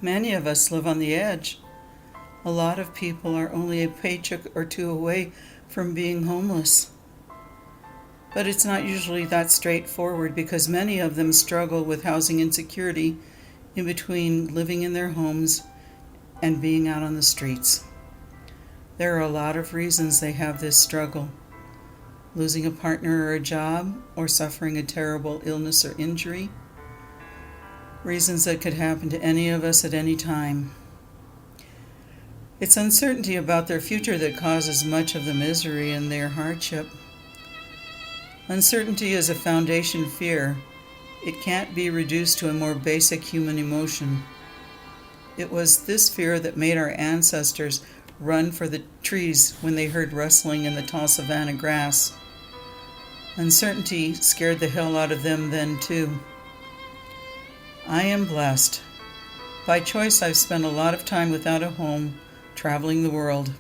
Many of us live on the edge. A lot of people are only a paycheck or two away from being homeless. But it's not usually that straightforward because many of them struggle with housing insecurity in between living in their homes and being out on the streets. There are a lot of reasons they have this struggle: losing a partner or a job, or suffering a terrible illness or injury. Reasons that could happen to any of us at any time. It's uncertainty about their future that causes much of the misery and their hardship. Uncertainty is a foundation fear. It can't be reduced to a more basic human emotion. It was this fear that made our ancestors run for the trees when they heard rustling in the tall savanna grass. Uncertainty scared the hell out of them then too. I am blessed. By choice, I've spent a lot of time without a home, traveling the world.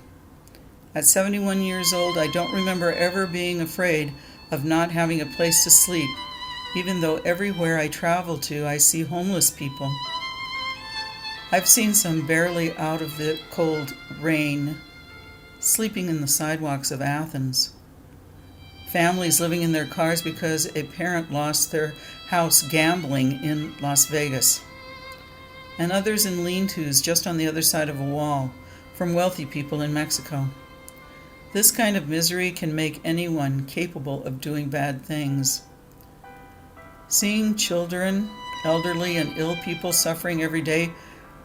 At 71 years old, I don't remember ever being afraid of not having a place to sleep, even though everywhere I travel to, I see homeless people. I've seen some barely out of the cold rain, sleeping in the sidewalks of Athens. Families living in their cars because a parent lost their house gambling in Las Vegas. And others in lean-tos just on the other side of a wall, from wealthy people in Mexico. This kind of misery can make anyone capable of doing bad things. Seeing children, elderly, and ill people suffering every day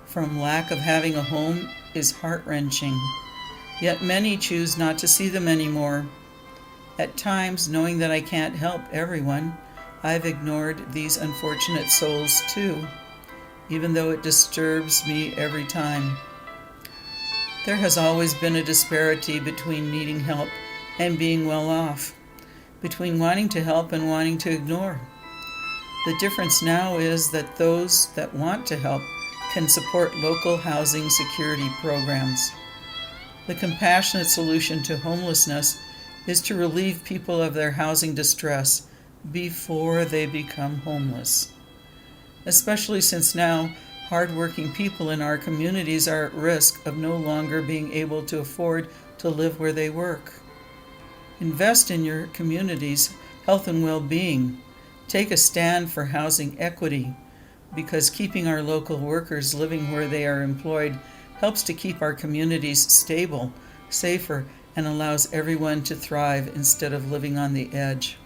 from lack of having a home is heart-wrenching. Yet many choose not to see them anymore. At times, knowing that I can't help everyone, I've ignored these unfortunate souls too, even though it disturbs me every time. There has always been a disparity between needing help and being well off, between wanting to help and wanting to ignore. The difference now is that those that want to help can support local housing security programs. The compassionate solution to homelessness is to relieve people of their housing distress before they become homeless. Especially since now, hardworking people in our communities are at risk of no longer being able to afford to live where they work. Invest in your community's health and well-being. Take a stand for housing equity, because keeping our local workers living where they are employed helps to keep our communities stable, safer, and allows everyone to thrive instead of living on the edge.